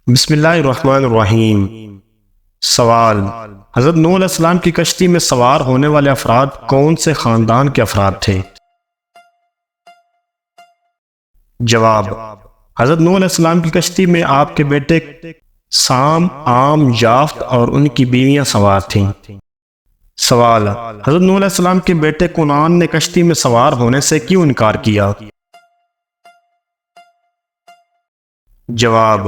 بسم اللہ الرحمن الرحیم۔ سوال: حضرت نوح علیہ السلام کی کشتی میں سوار ہونے والے افراد کون سے خاندان کے افراد تھے؟ جواب: حضرت نوح علیہ السلام کی کشتی میں آپ کے بیٹے سام، عام، یافت اور ان کی بیویاں سوار تھیں۔ سوال: حضرت نوح علیہ السلام کے بیٹے کنعان نے کشتی میں سوار ہونے سے کیوں انکار کیا؟ جواب: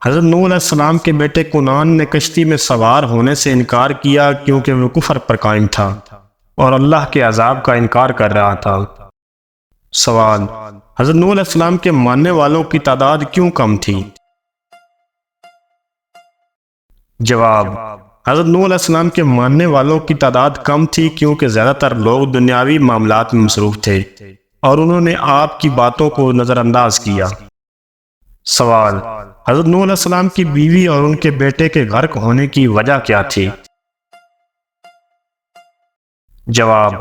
حضرت نوح علیہ السلام کے بیٹے کنعان نے کشتی میں سوار ہونے سے انکار کیا کیونکہ وہ کفر پر قائم تھا اور اللہ کے عذاب کا انکار کر رہا تھا۔ سوال: حضرت نوح علیہ السلام کے ماننے والوں کی تعداد کیوں کم تھی؟ جواب: حضرت نوح علیہ السلام کے ماننے والوں کی تعداد کم تھی کیونکہ زیادہ تر لوگ دنیاوی معاملات میں مصروف تھے اور انہوں نے آپ کی باتوں کو نظر انداز کیا۔ سوال: حضرت نوح علیہ السلام کی بیوی اور ان کے بیٹے کے غرق ہونے کی وجہ کیا تھی؟ جواب: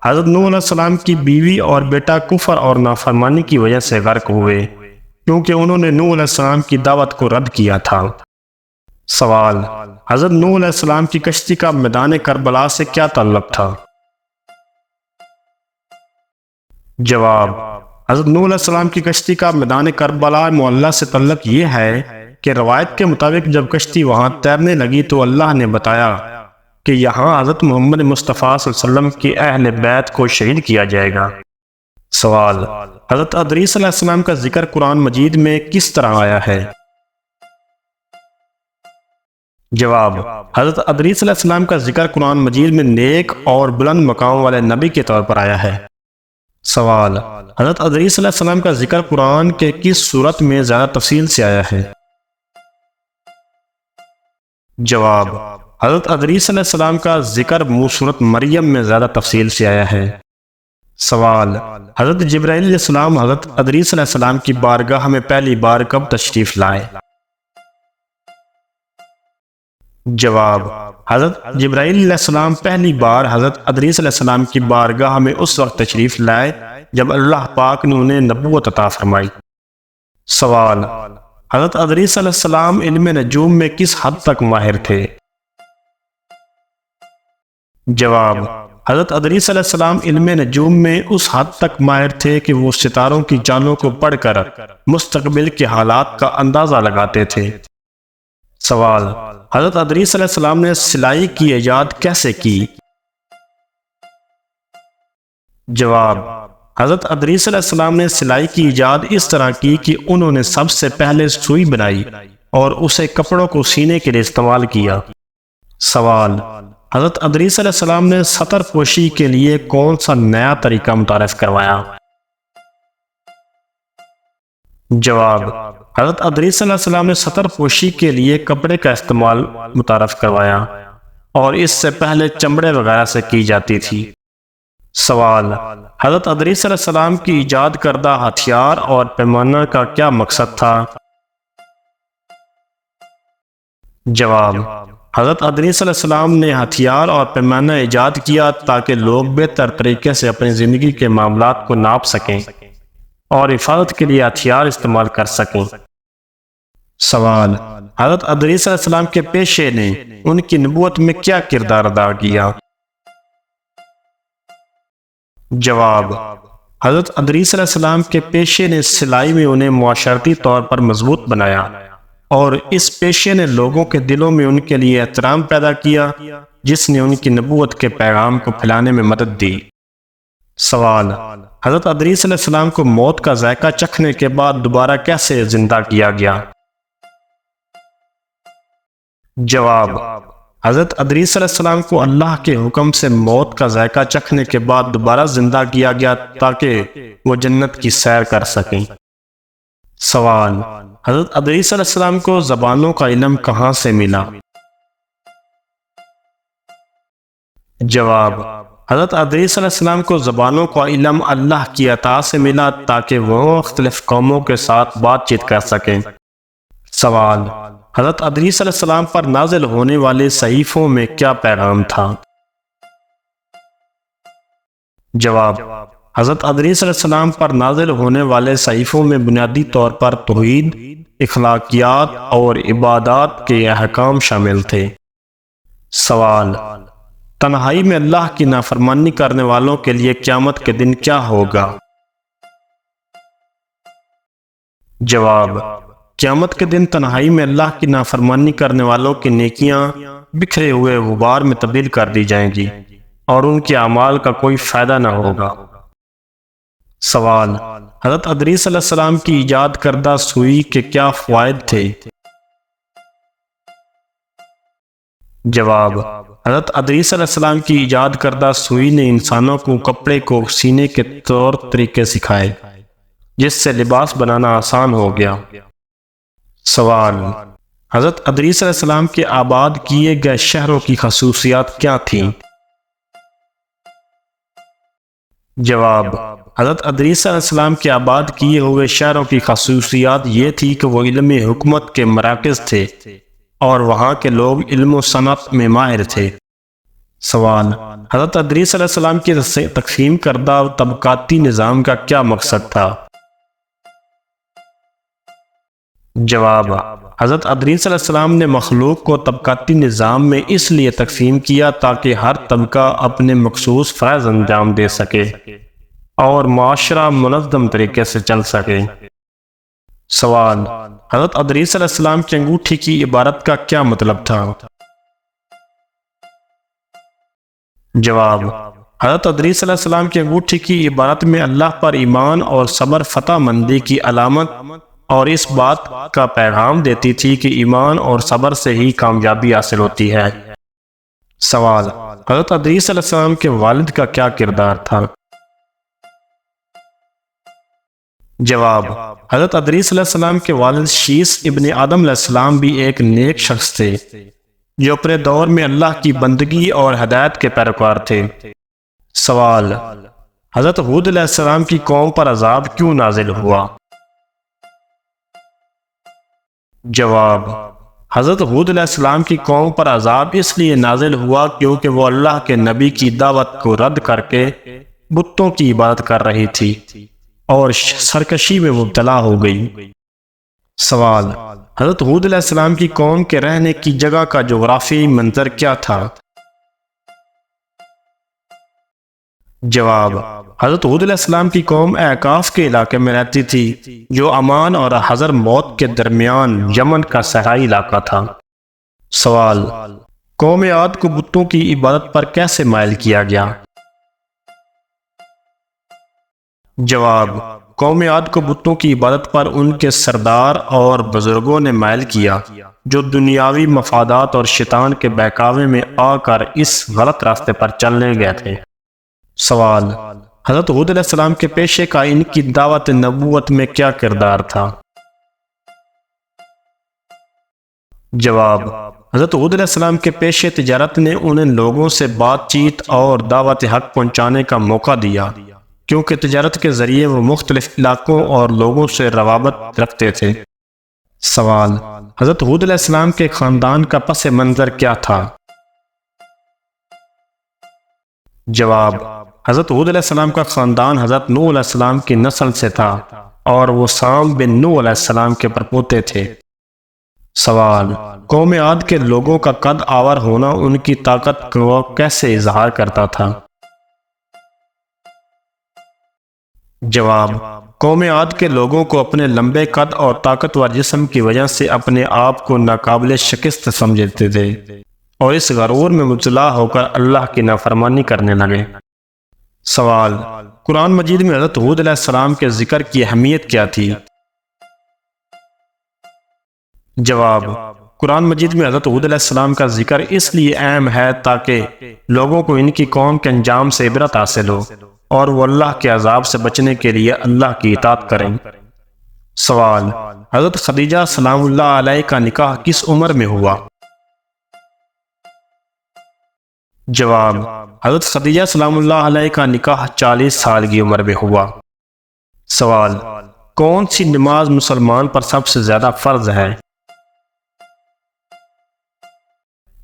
حضرت نوح علیہ السلام کی بیوی اور بیٹا کفر اور نافرمانی کی وجہ سے غرق ہوئے کیونکہ انہوں نے نوح علیہ السلام کی دعوت کو رد کیا تھا۔ سوال: حضرت نوح علیہ السلام کی کشتی کا میدان کربلا سے کیا تعلق تھا؟ جواب: حضرت نوح علیہ السلام کی کشتی کا میدان کربلا معلّہ سے تعلق یہ ہے کہ روایت کے مطابق جب کشتی وہاں تیرنے لگی تو اللہ نے بتایا کہ یہاں حضرت محمد مصطفیٰ صلی اللہ علیہ وسلم کی اہل بیت کو شہید کیا جائے گا۔ سوال: حضرت ادریس علیہ السلام کا ذکر قرآن مجید میں کس طرح آیا ہے؟ جواب: حضرت ادریس علیہ السلام کا ذکر قرآن مجید میں نیک اور بلند مقام والے نبی کے طور پر آیا ہے۔ سوال: حضرت ادریس علیہ السلام کا ذکر قرآن کے کس صورت میں زیادہ تفصیل سے آیا ہے؟ جواب: حضرت ادریس علیہ السلام کا ذکر صورت مریم میں زیادہ تفصیل سے آیا ہے۔ سوال: حضرت جبرائیل علیہ السلام حضرت ادریس علیہ السلام کی بارگاہ میں پہلی بار کب تشریف لائے؟ جواب: حضرت جبرائیل علیہ السلام پہلی بار حضرت ادریس علیہ السلام کی بارگاہ میں اس وقت تشریف لائے جب اللہ پاک نے انہیں نبوت عطا فرمائی۔ سوال: حضرت ادریس علیہ السلام علم نجوم میں کس حد تک ماہر تھے؟ جواب: حضرت ادریس علیہ السلام علم نجوم میں اس حد تک ماہر تھے کہ وہ ستاروں کی چالوں کو پڑھ کر مستقبل کے حالات کا اندازہ لگاتے تھے۔ سوال: حضرت ادریس علیہ السلام نے سلائی کی ایجاد کیسے کی؟ جواب: حضرت ادریس علیہ السلام نے سلائی کی ایجاد اس طرح کی کہ انہوں نے سب سے پہلے سوئی بنائی اور اسے کپڑوں کو سینے کے لیے استعمال کیا۔ سوال: حضرت ادریس علیہ السلام نے ستر پوشی کے لیے کون سا نیا طریقہ متعارف کروایا؟ جواب: حضرت ادریس علیہ السلام نے ستر پوشی کے لیے کپڑے کا استعمال متعارف کروایا اور اس سے پہلے چمڑے وغیرہ سے کی جاتی تھی۔ سوال: حضرت ادریس علیہ السلام کی ایجاد کردہ ہتھیار اور پیمانہ کا کیا مقصد تھا؟ جواب: حضرت ادریس علیہ السلام نے ہتھیار اور پیمانہ ایجاد کیا تاکہ لوگ بہتر طریقے سے اپنی زندگی کے معاملات کو ناپ سکیں اور حفاظت کے لیے ہتھیار استعمال کر سکیں۔ سوال: حضرت ادریس علیہ السلام کے پیشے نے ان کی نبوت میں کیا کردار ادا کیا؟ جواب: حضرت ادریس علیہ السلام کے پیشے نے سلائی میں انہیں معاشرتی طور پر مضبوط بنایا اور اس پیشے نے لوگوں کے دلوں میں ان کے لیے احترام پیدا کیا جس نے ان کی نبوت کے پیغام کو پھیلانے میں مدد دی۔ سوال: حضرت ادریس علیہ السلام کو موت کا ذائقہ چکھنے کے بعد دوبارہ کیسے زندہ کیا گیا؟ جواب: حضرت ادریس علیہ السلام کو اللہ کے حکم سے موت کا ذائقہ چکھنے کے بعد دوبارہ زندہ کیا گیا تاکہ وہ جنت کی سیر کر سکیں۔ سوال: حضرت ادریس علیہ السلام کو زبانوں کا علم کہاں سے ملا؟ جواب: حضرت ادریس علیہ السلام کو زبانوں کا علم اللہ کی عطا سے ملا تاکہ وہ مختلف قوموں کے ساتھ بات چیت کر سکیں۔ سوال: حضرت ادریس علیہ السلام پر نازل ہونے والے صحیفوں میں کیا پیغام تھا؟ جواب: حضرت ادریس علیہ السلام پر نازل ہونے والے صحیفوں میں بنیادی طور پر توحید، اخلاقیات اور عبادات کے احکام شامل تھے۔ سوال: تنہائی میں اللہ کی نافرمانی کرنے والوں کے لیے قیامت کے دن کیا ہوگا؟ جواب: قیامت کے دن تنہائی میں اللہ کی نافرمانی کرنے والوں کی نیکیاں بکھرے ہوئے غبار میں تبدیل کر دی جائیں گی اور ان کے اعمال کا کوئی فائدہ نہ ہوگا۔ سوال: حضرت ادریس علیہ السلام کی ایجاد کردہ سوئی کے کیا فوائد تھے؟ جواب: حضرت ادریس علیہ السلام کی ایجاد کردہ سوئی نے انسانوں کو کپڑے کو سینے کے طور طریقے سکھائے، جس سے لباس بنانا آسان ہو گیا۔ سوال: حضرت ادریس علیہ السلام کے آباد کیے گئے شہروں کی خصوصیات کیا تھیں؟ جواب: حضرت ادریس علیہ السلام کے آباد کیے ہوئے شہروں کی خصوصیات یہ تھی کہ وہ علم حکمت کے مراکز تھے اور وہاں کے لوگ علم و صنعت میں ماہر تھے۔ سوال: حضرت ادریس علیہ السلام کی تقسیم کردہ طبقاتی نظام کا کیا مقصد تھا؟ جواب: حضرت ادریس علیہ السلام نے مخلوق کو طبقاتی نظام میں اس لیے تقسیم کیا تاکہ ہر طبقہ اپنے مخصوص فرائض انجام دے سکے اور معاشرہ منظم طریقے سے چل سکے۔ سوال: حضرت ادریس علیہ السلام کی انگوٹھی کی عبارت کا کیا مطلب تھا؟ جواب: حضرت ادریس علیہ السلام کی انگوٹھی کی عبارت میں اللہ پر ایمان اور صبر فتح مندی کی علامت اور اس بات کا پیغام دیتی تھی کہ ایمان اور صبر سے ہی کامیابی حاصل ہوتی ہے۔ سوال: حضرت ادریس علیہ السلام کے والد کا کیا کردار تھا؟ جواب: حضرت ادریس علیہ السلام کے والد شیس ابن آدم علیہ السلام بھی ایک نیک شخص تھے جو اپنے دور میں اللہ کی بندگی اور ہدایت کے پیروکار تھے۔ سوال: حضرت ہود علیہ السلام کی قوم پر عذاب کیوں نازل ہوا؟ جواب: حضرت ہود علیہ السلام کی قوم پر عذاب اس لیے نازل ہوا کیونکہ وہ اللہ کے نبی کی دعوت کو رد کر کے بتوں کی عبادت کر رہی تھی اور سرکشی میں مبتلا ہو گئی۔ سوال: حضرت ہود علیہ السلام کی قوم کے رہنے کی جگہ کا جغرافیائی منظر کیا تھا؟ جواب: حضرت ہود علیہ السلام کی قوم اعقاف کے علاقے میں رہتی تھی جو عمان اور حضر موت کے درمیان یمن کا صحرائی علاقہ تھا۔ سوال: قوم عاد کو بتوں کی عبادت پر کیسے مائل کیا گیا؟ جواب: قوم عاد کو بتوں کی عبادت پر ان کے سردار اور بزرگوں نے مائل کیا جو دنیاوی مفادات اور شیطان کے بہکاوے میں آ کر اس غلط راستے پر چلنے گئے تھے۔ سوال: حضرت ہود علیہ السلام کے پیشے کا ان کی دعوت نبوت میں کیا کردار تھا؟ جواب: حضرت ہود علیہ السلام کے پیشے تجارت نے انہیں لوگوں سے بات چیت اور دعوت حق پہنچانے کا موقع دیا کیونکہ تجارت کے ذریعے وہ مختلف علاقوں اور لوگوں سے روابط رکھتے تھے۔ سوال: حضرت ہود علیہ السلام کے خاندان کا پس منظر کیا تھا؟ جواب: حضرت ہود علیہ السلام کا خاندان حضرت نوح علیہ السلام کی نسل سے تھا اور وہ سام بن نوح علیہ السلام کے پرپوتے تھے۔ سوال: قوم عاد کے لوگوں کا قد آور ہونا ان کی طاقت کو کیسے اظہار کرتا تھا؟ جواب: قوم عاد کے لوگوں کو اپنے لمبے قد اور طاقتور جسم کی وجہ سے اپنے آپ کو ناقابل شکست سمجھتے تھے اور اس غرور میں مبتلا ہو کر اللہ کی نافرمانی کرنے لگے۔ سوال: قرآن مجید میں حضرت ہود علیہ السلام کے ذکر کی اہمیت کیا تھی؟ جواب: قرآن مجید میں حضرت ہود علیہ السلام کا ذکر اس لیے اہم ہے تاکہ لوگوں کو ان کی قوم کے انجام سے عبرت حاصل ہو اور وہ اللہ کے عذاب سے بچنے کے لیے اللہ کی اطاعت کریں۔ سوال: حضرت خدیجہ سلام اللہ علیہ کا نکاح کس عمر میں ہوا؟ جواب: حضرت خدیجہ سلام اللہ علیہ کا نکاح 40 سال کی عمر میں ہوا۔ سوال: کون سی نماز مسلمان پر سب سے زیادہ فرض ہے؟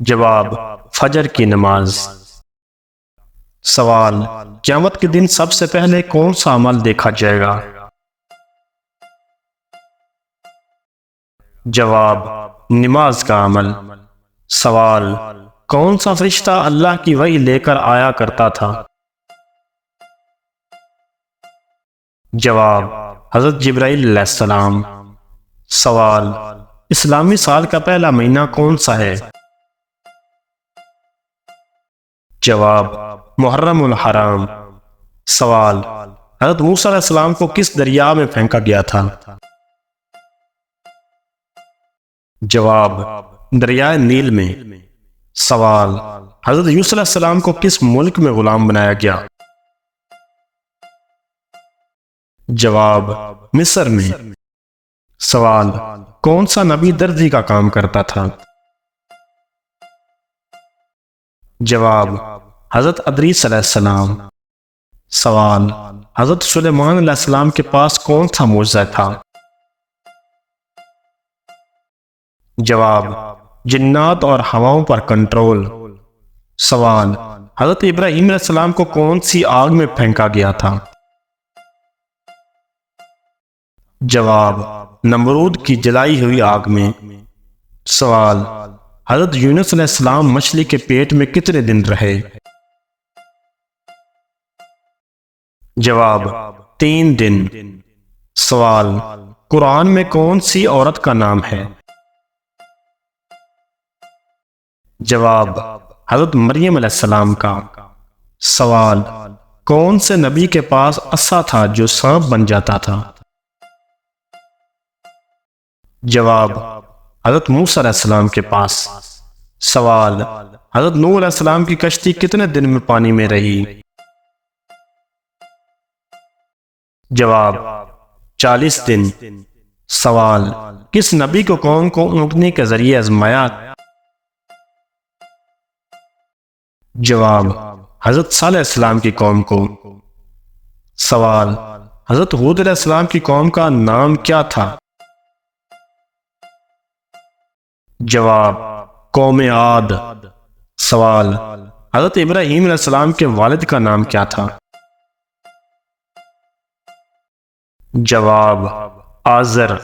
جواب: فجر کی نماز۔ سوال: قیامت کے دن سب سے پہلے کون سا عمل دیکھا جائے گا؟ جواب نماز کا عمل۔ سوال کون سا فرشتہ اللہ کی وحی لے کر آیا کرتا تھا؟ جواب حضرت جبرائیل علیہ السلام۔ سوال اسلامی سال کا پہلا مہینہ کون سا ہے؟ جواب محرم الحرام۔ سوال حضرت موسیٰ علیہ السلام کو کس دریا میں پھینکا گیا تھا؟ جواب دریائے نیل میں۔ سوال حضرت یوسف علیہ السلام کو کس ملک میں غلام بنایا گیا؟ جواب مصر میں۔ سوال کون سا نبی درزی کا کام کرتا تھا؟ جواب حضرت ادریس علیہ السلام۔ سوال حضرت سلیمان علیہ السلام کے پاس کون سا معجزہ تھا؟ جواب جنات اور ہواؤں پر کنٹرول۔ سوال حضرت ابراہیم علیہ السلام کو کون سی آگ میں پھینکا گیا تھا؟ جواب نمرود کی جلائی ہوئی آگ میں۔ سوال حضرت یونس علیہ السلام مچھلی کے پیٹ میں کتنے دن رہے؟ جواب 3 دن۔ سوال قرآن میں کون سی عورت کا نام ہے؟ جواب حضرت مریم علیہ السلام کا۔ سوال کون سے نبی کے پاس عصا تھا جو سانپ بن جاتا تھا؟ جواب حضرت موسیٰ علیہ السلام کے پاس۔ سوال حضرت نوح علیہ السلام کی کشتی کتنے دن میں پانی میں رہی؟ جواب 40 دن۔ سوال کس نبی کو قوم کو اونٹنی کے ذریعے آزمایا؟ جواب حضرت صالح علیہ السلام کی قوم کو۔ سوال حضرت ہود علیہ السلام کی قوم کا نام کیا تھا؟ جواب قوم عاد۔ سوال حضرت ابراہیم علیہ السلام کے والد کا نام کیا تھا؟ جواب آزر۔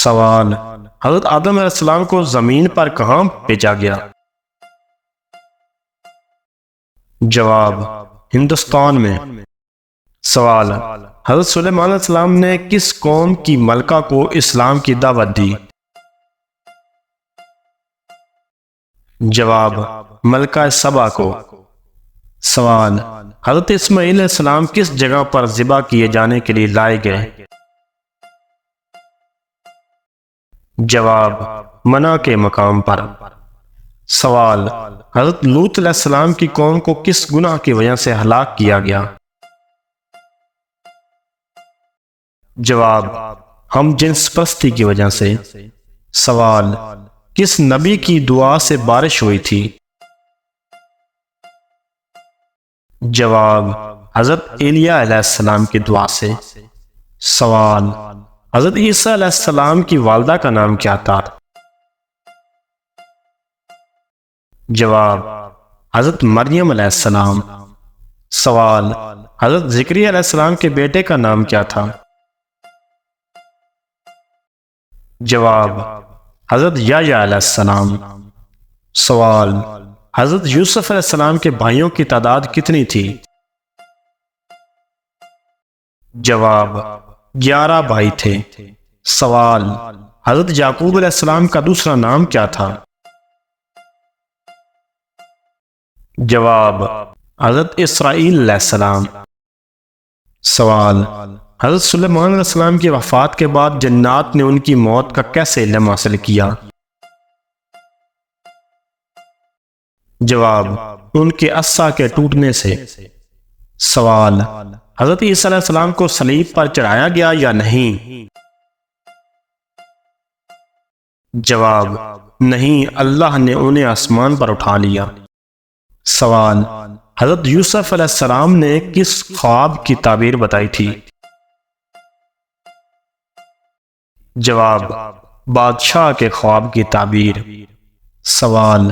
سوال حضرت آدم علیہ السلام کو زمین پر کہاں بھیجا گیا؟ جواب ہندوستان میں۔ سوال حضرت سلیمان علیہ السلام نے کس قوم کی ملکہ کو اسلام کی دعوت دی؟ جواب ملکہ سبا کو۔ سوال حضرت اسماعیل علیہ السلام کس جگہ پر ذبح کیے جانے کے لیے لائے گئے؟ جواب منع کے مقام پر۔ سوال حضرت لوط علیہ السلام کی قوم کو کس گناہ کی وجہ سے ہلاک کیا گیا؟ جواب ہم جنس پرستی کی وجہ سے۔ سوال کس نبی کی دعا سے بارش ہوئی تھی؟ جواب حضرت ایلیاہ علیہ السلام کی دعا سے۔ سوال حضرت عیسیٰ علیہ السلام کی والدہ کا نام کیا تھا؟ جواب حضرت مریم علیہ السلام۔ سوال حضرت زکریا علیہ السلام کے بیٹے کا نام کیا تھا؟ جواب حضرت یحییٰ علیہ السلام۔ سوال حضرت یوسف علیہ السلام کے بھائیوں کی تعداد کتنی تھی؟ جواب 11 بھائی تھے۔ سوال حضرت یعقوب علیہ السلام کا دوسرا نام کیا تھا؟ جواب حضرت اسرائیل علیہ السلام۔ سوال حضرت سلیمان علیہ السلام کی وفات کے بعد جنات نے ان کی موت کا کیسے علم حاصل کیا؟ جواب ان کے عصا کے ٹوٹنے سے۔ سوال حضرت عیسیٰ علیہ السلام کو صلیب پر چڑھایا گیا یا نہیں؟ جواب نہیں، اللہ نے انہیں آسمان پر اٹھا لیا۔ سوال حضرت یوسف علیہ السلام نے کس خواب کی تعبیر بتائی تھی؟ جواب بادشاہ کے خواب کی تعبیر۔ سوال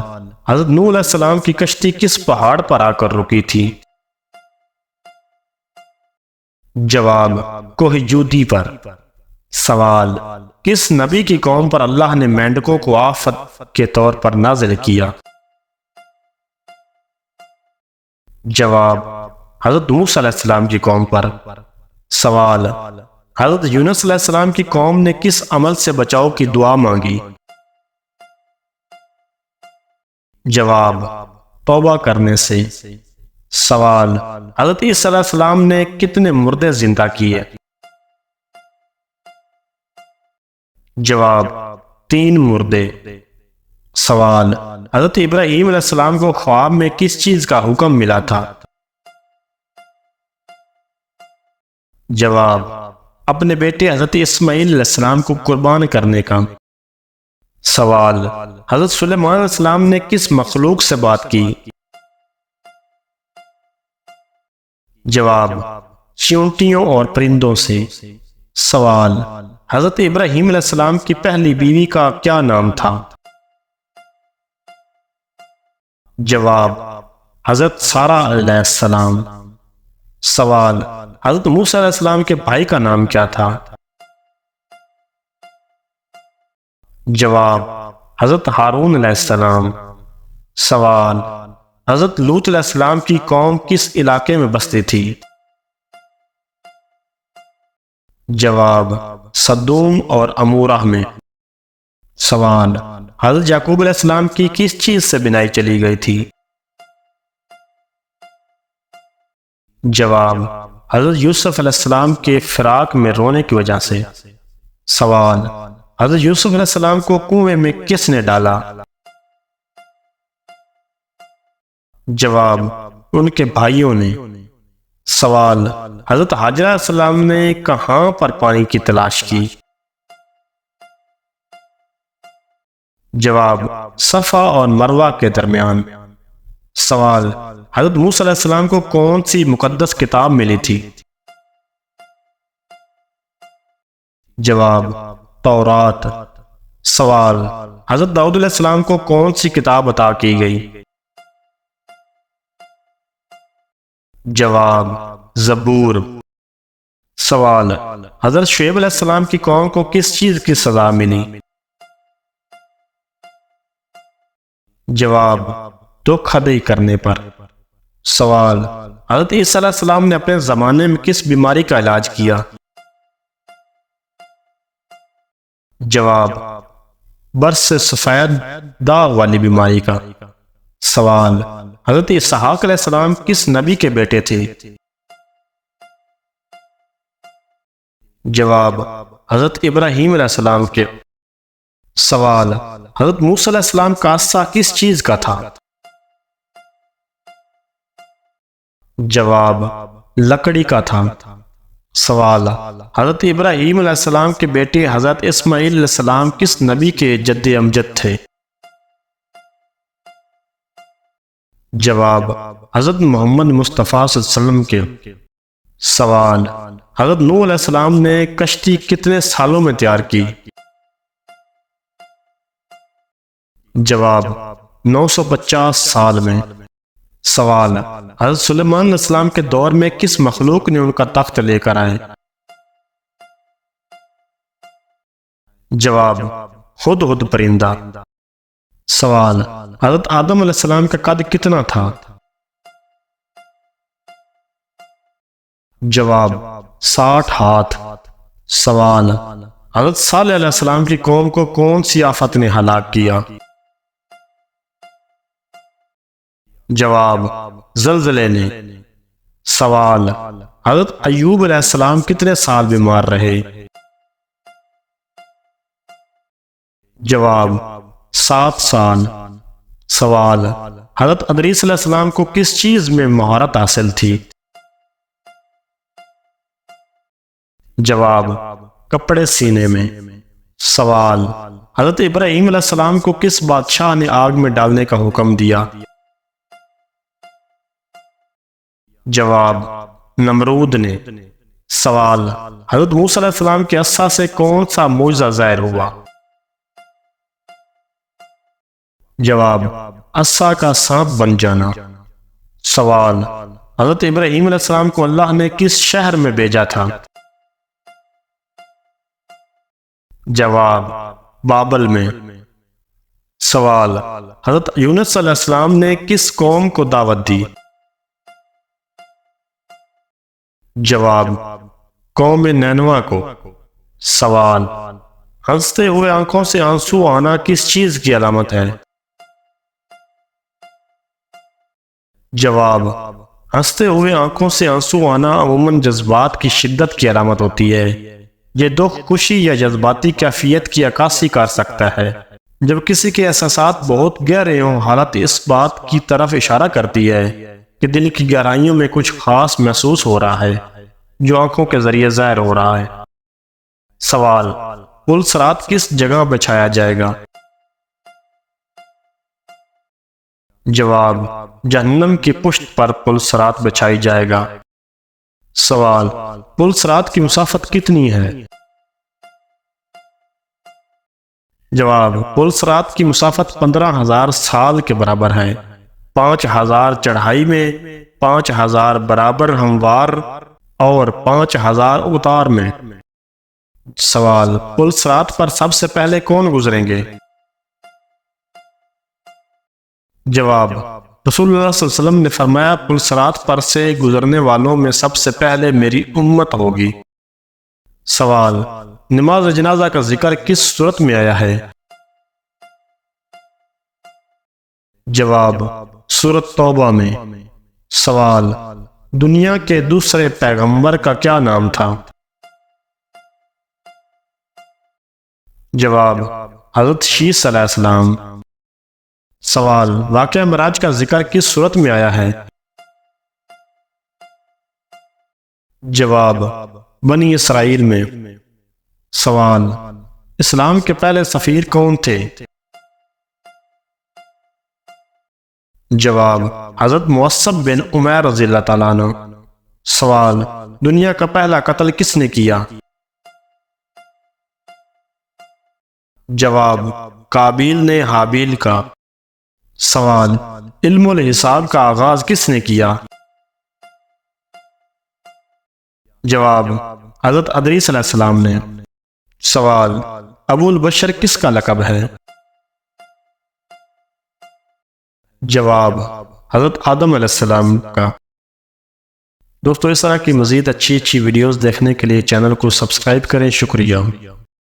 حضرت نوح علیہ السلام کی کشتی کس پہاڑ پر آ کر رکی تھی؟ جواب کوہ جودی پر۔ سوال کس نبی کی قوم پر اللہ نے مینڈکوں کو آفت کے طور پر نازل کیا؟ جواب: حضرت موسیٰ علیہ السلام کی قوم پر۔ سوال: حضرت یونس علیہ السلام کی قوم نے کس عمل سے بچاؤ کی دعا مانگی؟ جواب: توبہ کرنے سے۔ سوال: حضرت عیسیٰ علیہ السلام نے کتنے مردے زندہ کیے؟ جواب: 3 مردے۔ سوال: حضرت ابراہیم علیہ السلام کو خواب میں کس چیز کا حکم ملا تھا؟ جواب: اپنے بیٹے حضرت اسماعیل علیہ السلام کو قربان کرنے کا۔ سوال: حضرت سلیمان علیہ السلام نے کس مخلوق سے بات کی؟ جواب: چیونٹیوں اور پرندوں سے۔ سوال: حضرت ابراہیم علیہ السلام کی پہلی بیوی کا کیا نام تھا؟ جواب: حضرت سارہ علیہ السلام۔ سوال: حضرت موسیٰ علیہ السلام کے بھائی کا نام کیا تھا؟ جواب: حضرت ہارون علیہ السلام۔ سوال: حضرت لوط علیہ السلام کی قوم کس علاقے میں بستی تھی؟ جواب: سدوم اور عمورہ میں۔ سوال: حضرت یعقوب علیہ السلام کی کس چیز سے بنائی چلی گئی تھی؟ جواب: حضرت یوسف علیہ السلام کے فراق میں رونے کی وجہ سے۔ سوال: حضرت یوسف علیہ السلام کو کنویں میں کس نے ڈالا؟ جواب: ان کے بھائیوں نے۔ سوال: حضرت حاجرہ علیہ السلام نے کہاں پر پانی کی تلاش کی؟ جواب: صفا اور مروہ کے درمیان۔ سوال: حضرت موسیٰ علیہ السلام کو کون سی مقدس کتاب ملی تھی؟ جواب: تورات۔ سوال: حضرت داؤد علیہ السلام کو کون سی کتاب عطا کی گئی؟ جواب: زبور۔ سوال: حضرت شعیب علیہ السلام کی قوم کو کس چیز کی سزا ملی؟ جواب: دھوکہ دہی کرنے پر۔ سوال: حضرت عیسیٰ علیہ السلام نے اپنے زمانے میں کس بیماری کا علاج کیا؟ جواب: برس سفید داغ والی بیماری کا۔ سوال: حضرت اسحاق علیہ السلام کس نبی کے بیٹے تھے؟ جواب: حضرت ابراہیم علیہ السلام کے۔ سوال: حضرت موسیٰ علیہ السلام کا عصا کس چیز کا تھا؟ جواب: لکڑی کا تھا۔ سوال: حضرت ابراہیم علیہ السلام کے بیٹے حضرت اسماعیل علیہ السلام کس نبی کے جد امجد تھے؟ جواب: حضرت محمد مصطفیٰ صلی اللہ علیہ وسلم کے۔ سوال: حضرت نوح علیہ السلام نے کشتی کتنے سالوں میں تیار کی؟ جواب: 950 سال میں۔ سوال: حضرت سلیمان علیہ السلام کے دور میں کس مخلوق نے ان کا تخت لے کر آئے؟ جواب: ہدہد پرندہ۔ سوال: حضرت آدم علیہ السلام کا قد کتنا تھا؟ جواب: 60 ہاتھ۔ سوال: حضرت صالح علیہ السلام کی قوم کو کون سی آفت نے ہلاک کیا؟ جواب: زلزلے نے۔ سوال: حضرت ایوب علیہ السلام کتنے سال بیمار رہے؟ جواب: 7 سال۔ سوال: حضرت ادریس علیہ السلام کو کس چیز میں مہارت حاصل تھی؟ جواب: کپڑے سینے میں۔ سوال: حضرت ابراہیم علیہ السلام کو کس بادشاہ نے آگ میں ڈالنے کا حکم دیا؟ جواب: نمرود نے۔ سوال: حضرت موسیٰ علیہ السلام کے عصا سے کون سا معجزہ ظاہر ہوا؟ جواب: عصا کا سانپ بن جانا۔ سوال: حضرت ابراہیم علیہ السلام کو اللہ نے کس شہر میں بھیجا تھا؟ جواب بابل میں۔ سوال، حضرت یونس صلی اللہ علیہ وسلم نے کس قوم کو دعوت دی؟ جواب قوم نینوا کو۔ سوال، ہنستے ہوئے آنکھوں سے آنسو آنا کس چیز کی علامت ہے؟ جواب ہنستے ہوئے آنکھوں سے آنسو آنا عموماً جذبات کی شدت کی علامت ہوتی ہے۔ یہ دکھ، خوشی یا جذباتی کیفیت کی عکاسی کر سکتا ہے۔ جب کسی کے احساسات بہت گہرے ہوں، حالت اس بات کی طرف اشارہ کرتی ہے کہ دل کی گہرائیوں میں کچھ خاص محسوس ہو رہا ہے جو آنکھوں کے ذریعے ظاہر ہو رہا ہے۔ سوال، پل صراط کس جگہ بچھایا جائے گا؟ جواب جہنم کی پشت پر پل صراط بچھائی جائے گا۔ سوال، پل صراط کی مسافت کتنی ہے؟ جواب پل صراط کی مسافت 15,000 سال کے برابر ہے۔ 5,000 چڑھائی میں، 5,000 برابر ہموار اور 5,000 اتار میں۔ سوال، پل صراط پر سب سے پہلے کون گزریں گے؟ جواب رسول اللہ صلی اللہ علیہ وسلم نے فرمایا، پل صراط پر سے گزرنے والوں میں سب سے پہلے میری امت ہوگی۔ سوال، نماز جنازہ کا ذکر کس صورت میں آیا ہے؟ جواب سورۃ توبہ میں۔ سوال، دنیا کے دوسرے پیغمبر کا کیا نام تھا؟ جواب حضرت شیس علیہ السلام۔ سوال، واقعہ معراج کا ذکر کس صورت میں آیا ہے؟ جواب بنی اسرائیل میں۔ سوال، اسلام کے پہلے سفیر کون تھے؟ جواب حضرت مؤصب بن عمیر رضی اللہ تعالیٰ عنہ۔ سوال، دنیا کا پہلا قتل کس نے کیا؟ جواب قابیل نے حابیل کا۔ سوال، علم الحساب کا آغاز کس نے کیا؟ جواب حضرت ادریس علیہ السلام نے۔ سوال، ابو البشر کس کا لقب ہے؟ جواب حضرت آدم علیہ السلام کا۔ دوستو، اس طرح کی مزید اچھی ویڈیوز دیکھنے کے لیے چینل کو سبسکرائب کریں۔ شکریہ۔